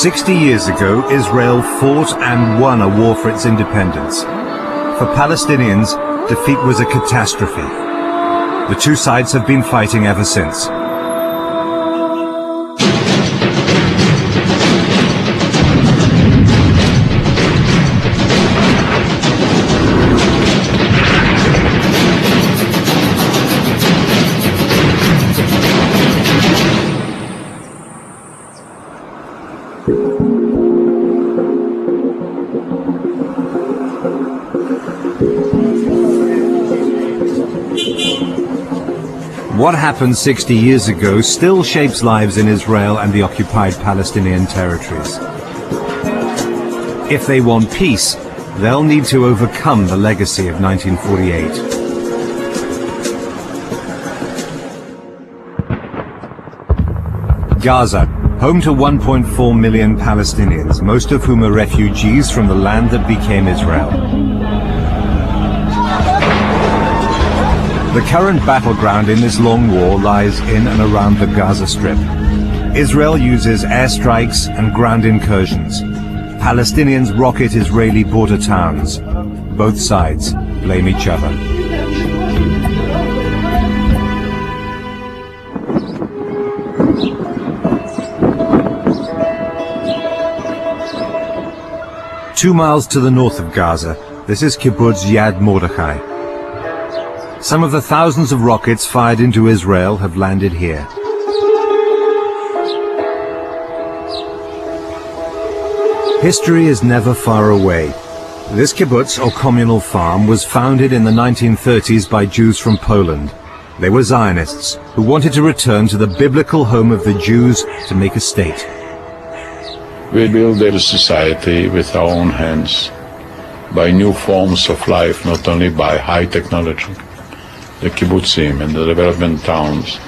60 years ago, Israel fought and won a war for its independence. For Palestinians, defeat was a catastrophe. The two sides have been fighting ever since. What happened 60 years ago still shapes lives in Israel and the occupied Palestinian territories. If they want peace, they'll need to overcome the legacy of 1948. Gaza, home to 1.4 million Palestinians, most of whom are refugees from the land that became Israel. The current battleground in this long war lies in and around the Gaza Strip. Israel uses airstrikes and ground incursions. Palestinians rocket Israeli border towns. Both sides blame each other. Two miles to the north of Gaza, this is kibbutz Yad Mordechai. Some of the thousands of rockets fired into Israel have landed here. History is never far away. This kibbutz, or communal farm, was founded in the 1930s by Jews from Poland. They were Zionists who wanted to return to the biblical home of the Jews to make a state. We build a society with our own hands, by new forms of life, not only by high technology. The kibbutzim and the development towns.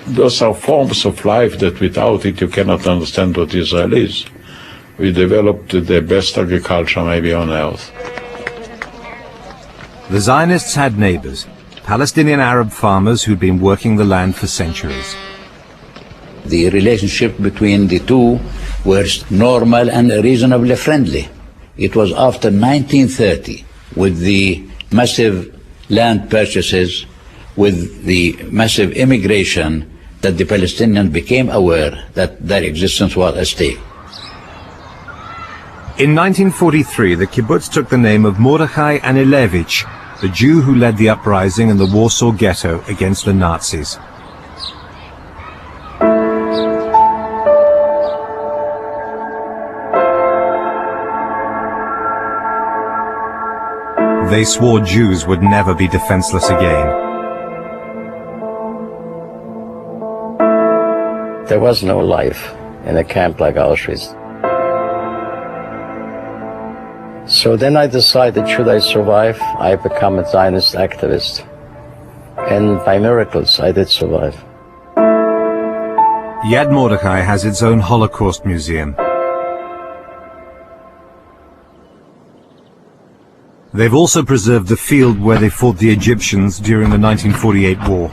Those are forms of life that without it you cannot understand what Israel is. We developed the best agriculture maybe on earth. The Zionists had neighbors, Palestinian Arab farmers who'd been working the land for centuries. The relationship between the two was normal and reasonably friendly. It was after 1930, with the massive land purchases, with the massive immigration, that the Palestinians became aware that their existence was at stake. In 1943, the kibbutz took the name of Mordechai Anilevich, the Jew who led the uprising in the Warsaw Ghetto against the Nazis. They swore Jews would never be defenseless again. There was no life in a camp like Auschwitz. So then I decided, should I survive, I become a Zionist activist. And by miracles, I did survive. Yad Mordechai has its own Holocaust museum. They've also preserved the field where they fought the Egyptians during the 1948 war.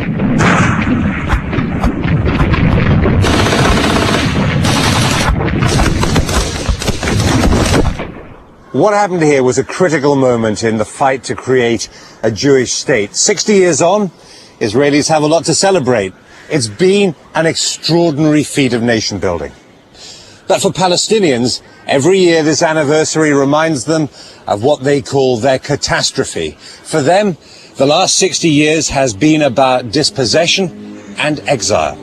What happened here was a critical moment in the fight to create a Jewish state. 60 years on, Israelis have a lot to celebrate. It's been an extraordinary feat of nation building. But for Palestinians, every year this anniversary reminds them of what they call their catastrophe. For them, the last 60 years has been about dispossession and exile.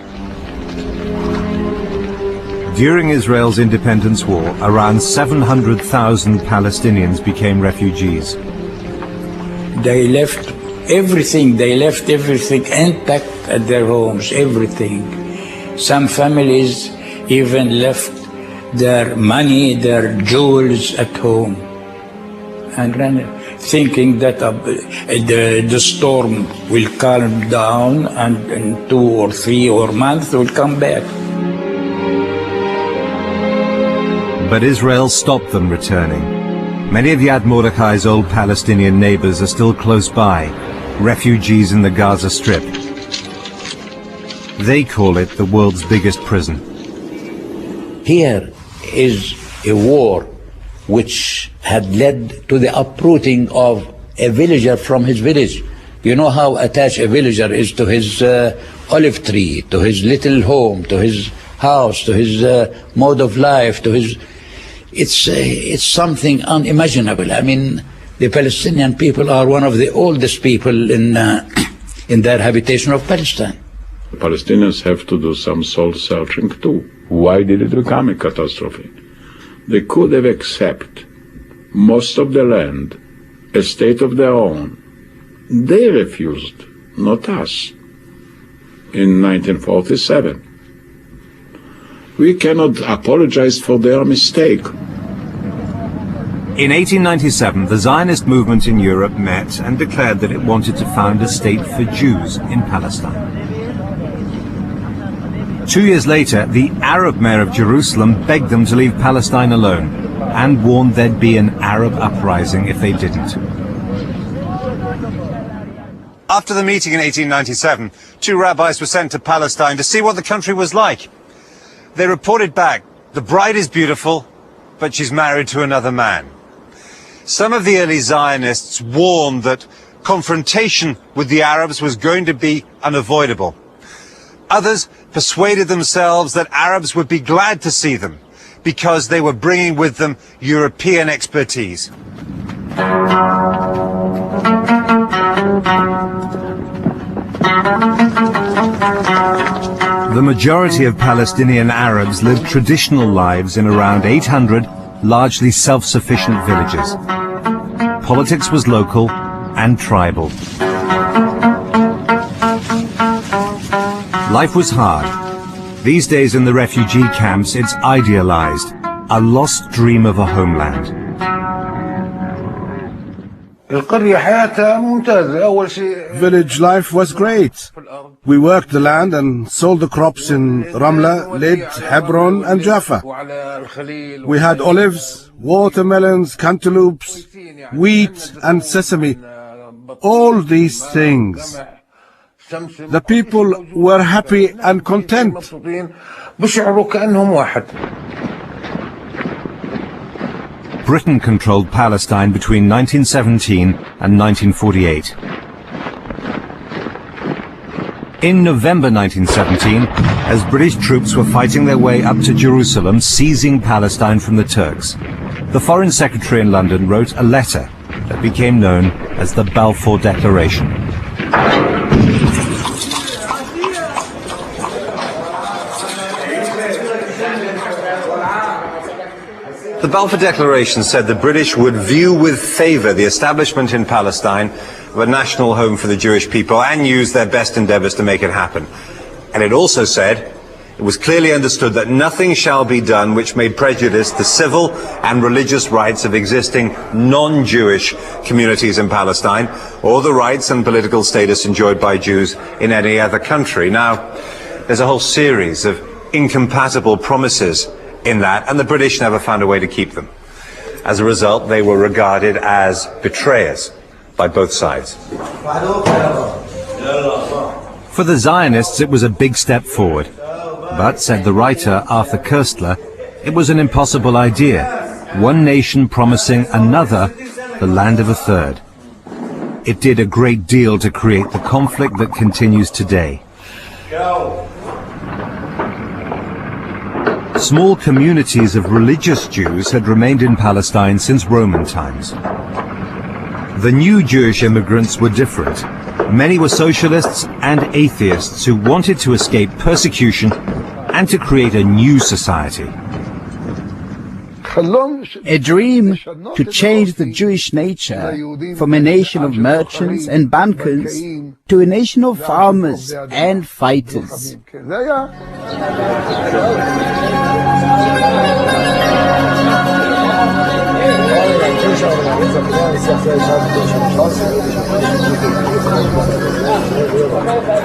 During Israel's independence war, around 700,000 Palestinians became refugees. They left everything intact at their homes, everything. Some families even left their money, their jewels at home, and thinking that the storm will calm down and in 2 or 3 or months will come back. But Israel stopped them returning. Many of Yad Mordechai's old Palestinian neighbors are still close by, refugees in the Gaza Strip. They call it the world's biggest prison. Here is a war which had led to the uprooting of a villager from his village. You know how attached a villager is to his olive tree, to his little home, to his house, to his mode of life, to his... It's something unimaginable. I mean, the Palestinian people are one of the oldest people in their habitation of Palestine. The Palestinians have to do some soul searching too. Why did it become a catastrophe? They could have accepted most of the land, a state of their own. They refused, not us, in 1947. We cannot apologize for their mistake. In 1897, the Zionist movement in Europe met and declared that it wanted to found a state for Jews in Palestine. 2 years later, the Arab mayor of Jerusalem begged them to leave Palestine alone and warned there'd be an Arab uprising if they didn't. After the meeting in 1897, 2 rabbis were sent to Palestine to see what the country was like. They reported back, the bride is beautiful, but she's married to another man. Some of the early Zionists warned that confrontation with the Arabs was going to be unavoidable. Others persuaded themselves that Arabs would be glad to see them because they were bringing with them European expertise. The majority of Palestinian Arabs lived traditional lives in around 800 largely self-sufficient villages. Politics was local and tribal. Life was hard. These days in the refugee camps, it's idealized, a lost dream of a homeland. Village life was great. We worked the land and sold the crops in Ramla, Lid, Hebron and Jaffa. We had olives, watermelons, cantaloupes, wheat and sesame. All these things. The people were happy and content. Britain controlled Palestine between 1917 and 1948. In November 1917, as British troops were fighting their way up to Jerusalem, seizing Palestine from the Turks, the Foreign Secretary in London wrote a letter that became known as the Balfour Declaration. The Balfour Declaration said the British would view with favour the establishment in Palestine of a national home for the Jewish people and use their best endeavours to make it happen. And it also said it was clearly understood that nothing shall be done which may prejudice the civil and religious rights of existing non-Jewish communities in Palestine or the rights and political status enjoyed by Jews in any other country. Now, there's a whole series of incompatible promises in that, and the British never found a way to keep them. As a result, they were regarded as betrayers by both sides. For the Zionists, it was a big step forward. But, said the writer Arthur Koestler, it was an impossible idea. One nation promising another the land of a third. It did a great deal to create the conflict that continues today. Small communities of religious Jews had remained in Palestine since Roman times. The new Jewish immigrants were different. Many were socialists and atheists who wanted to escape persecution and to create a new society. A dream to change the Jewish nature from a nation of merchants and bankers to a nation of farmers and fighters.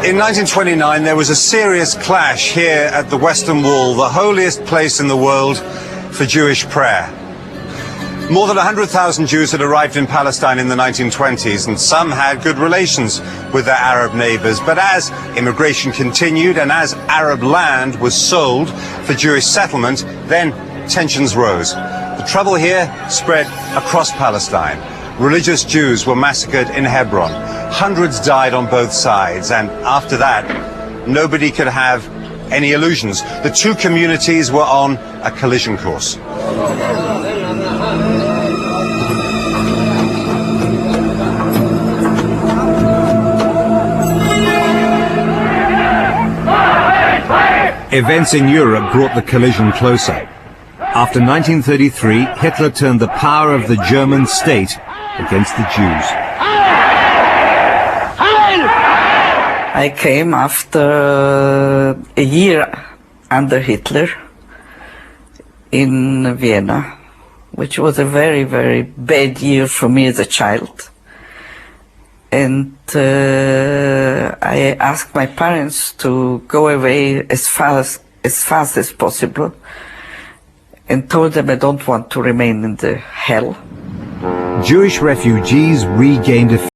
In 1929, there was a serious clash here at the Western Wall, the holiest place in the world for Jewish prayer. More than 100,000 Jews had arrived in Palestine in the 1920s, and some had good relations with their Arab neighbors. But as immigration continued and as Arab land was sold for Jewish settlement, then tensions rose. The trouble here spread across Palestine. Religious Jews were massacred in Hebron. Hundreds died on both sides, and after that, nobody could have any illusions. The two communities were on a collision course. Events in Europe brought the collision closer. After 1933, Hitler turned the power of the German state against the Jews. I came after a year under Hitler in Vienna, which was a very, very bad year for me as a child. And I asked my parents to go away as fast as possible, and told them I don't want to remain in the hell. Jewish refugees regained a